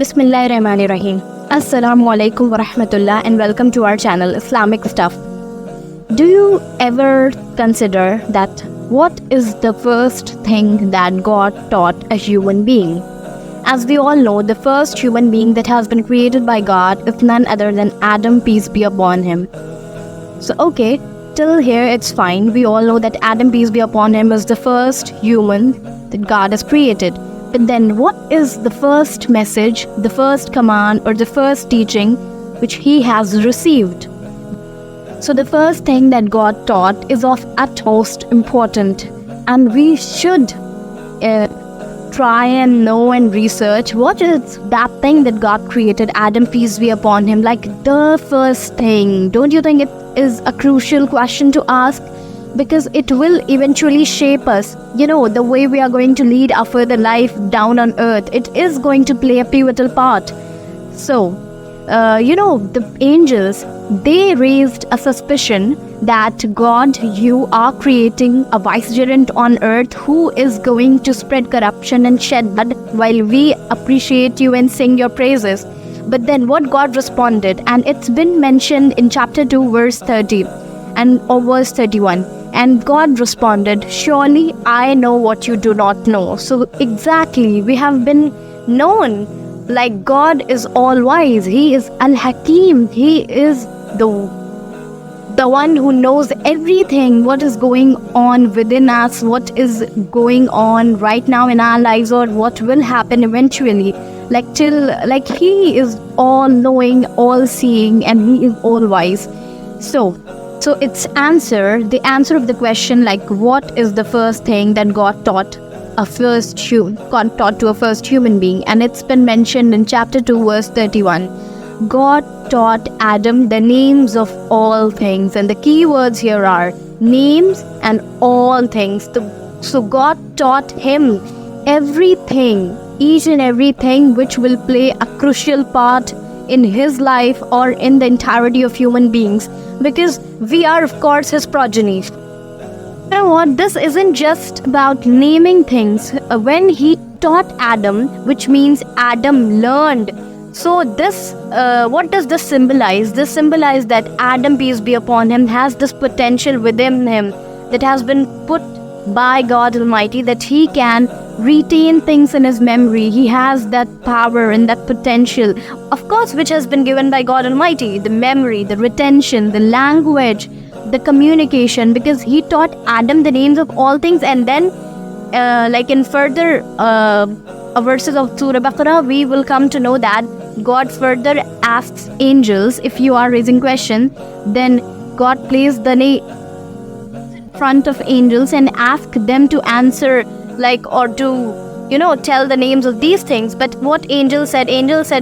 Bismillahirrahmanirrahim. Assalamu alaikum wa rahmatullah and welcome to our channel Islamic Stuff. Do you ever consider that what is the first thing that God taught a human being? As we all know, the first human being that has been created by God is none other than Adam, peace be upon him. So okay, till here it's fine. We all know that Adam, peace be upon him, is the first human that God has created. But then what is the first message, the first command or the first teaching which he has received? So the first thing that God taught is of utmost importance, and we should try and know and research what is that thing that God created Adam, peace be upon him, like the first thing. Don't you think it is a crucial question to ask? Because it will eventually shape us, the way we are going to lead our further life down on earth. It is going to play a pivotal part. So, the angels, they raised a suspicion that God, you are creating a vicegerent on earth who is going to spread corruption and shed blood while we appreciate you and sing your praises. But then what God responded, and it's been mentioned in chapter 2 verse 30 or verse 31. And God responded, surely I know what you do not know. So exactly, we have been known like God is all wise. He is Al-Hakim. He is the one who knows everything, what is going on within us, what is going on right now in our lives, or what will happen eventually. Like he is all knowing, all seeing, and he is all wise. So its answer, the answer of the question, like what is the first thing that God taught to a first human being, and it's been mentioned in chapter 2 verse 31. God taught Adam the names of all things, and the key words here are names and all things. So God taught him everything, each and everything which will play a crucial part in his life or in the entirety of human beings, because we are of course his progeny. You know what, this isn't just about naming things. When he taught Adam, which means Adam learned. So this, what does this symbolize? This symbolizes that Adam, peace be upon him, has this potential within him that has been put by God Almighty, that he can retain things in his memory. He has that power and that potential, of course, which has been given by God Almighty, the memory, the retention, the language, the communication, because he taught Adam the names of all things. And then like in further verses of Surah Baqarah, we will come to know that God further asks angels, if you are raising question, then God placed the name front of angels and ask them to answer, or to tell the names of these things. But what angel said,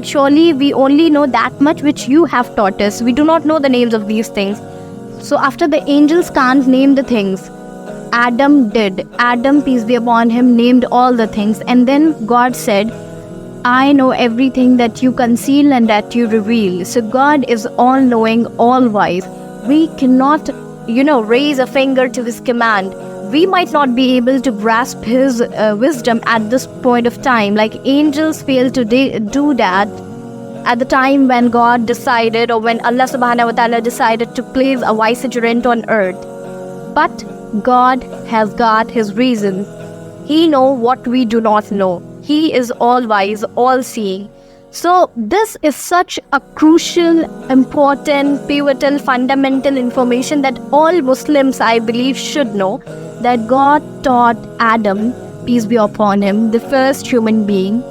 surely we only know that much which you have taught us. We do not know the names of these things. So after the angels can't name the things, Adam did. Adam, peace be upon him, named all the things. And then God said, I know everything that you conceal and that you reveal. So God is all knowing, all wise. We cannot raise a finger to his command. We might not be able to grasp his wisdom at this point of time. Like angels fail to do that at the time when God decided, or when Allah subhanahu wa ta'ala decided to place a vicegerent on earth. But God has got his reasons. He knows what we do not know. He is all wise, all seeing. So this is such a crucial, important, pivotal, fundamental information that all Muslims, I believe, should know, that God taught Adam, peace be upon him, the first human being,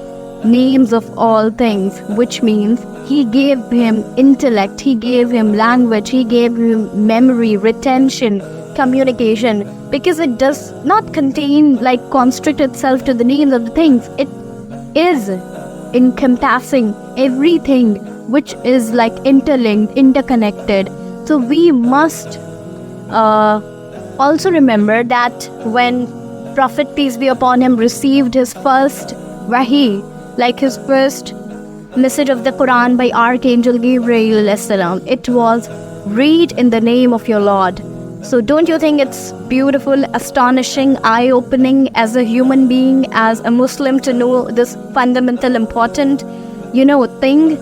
names of all things, which means he gave him intellect, he gave him language, he gave him memory, retention, communication, because it does not contain, constrict itself to the names of the things. It is encompassing everything which is interlinked, interconnected. So we must also remember that when Prophet, peace be upon him, received his first wahi, his first message of the Quran by Archangel Gabriel, it was, read in the name of your Lord. So don't you think it's beautiful, astonishing, eye-opening as a human being, as a Muslim, to know this fundamental, important thing.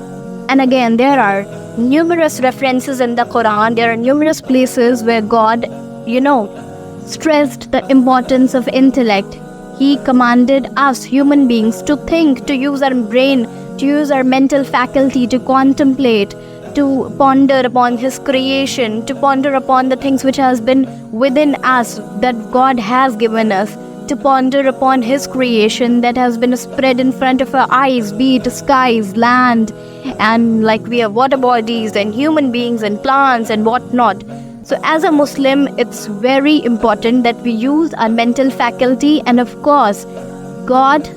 And again, there are numerous references in the Quran. There are numerous places where God, stressed the importance of intellect. He commanded us human beings to think, to use our brain, to use our mental faculty, to contemplate, to ponder upon His creation, to ponder upon the things which has been within us that God has given us, to ponder upon His creation that has been spread in front of our eyes, be it skies, land, and like we have water bodies and human beings and plants and whatnot. So as a Muslim, it's very important that we use our mental faculty. And of course, God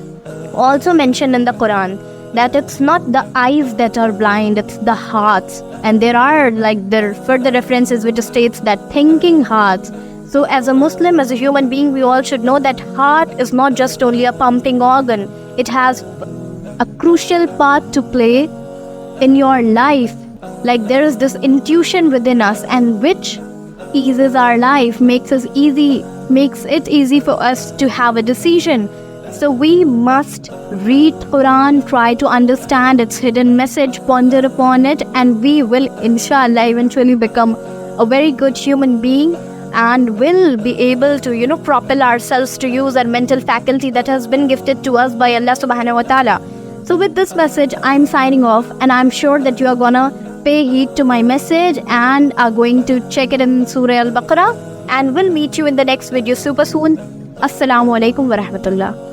also mentioned in the Quran that it's not the eyes that are blind, it's the hearts. And there are further references which states that thinking hearts. So as a Muslim, as a human being, we all should know that heart is not just only a pumping organ. It has a crucial part to play in your life. Like there is this intuition within us, and which eases our life, makes it easy for us to have a decision. So we must read Quran, try to understand its hidden message, ponder upon it, and we will inshallah eventually become a very good human being, and will be able to propel ourselves to use our mental faculty that has been gifted to us by Allah subhanahu wa ta'ala. So with this message, I'm signing off, and I'm sure that you are gonna pay heed to my message and are going to check it in Surah Al-Baqarah, and we'll meet you in the next video super soon. Assalamu alaikum wa rahmatullah.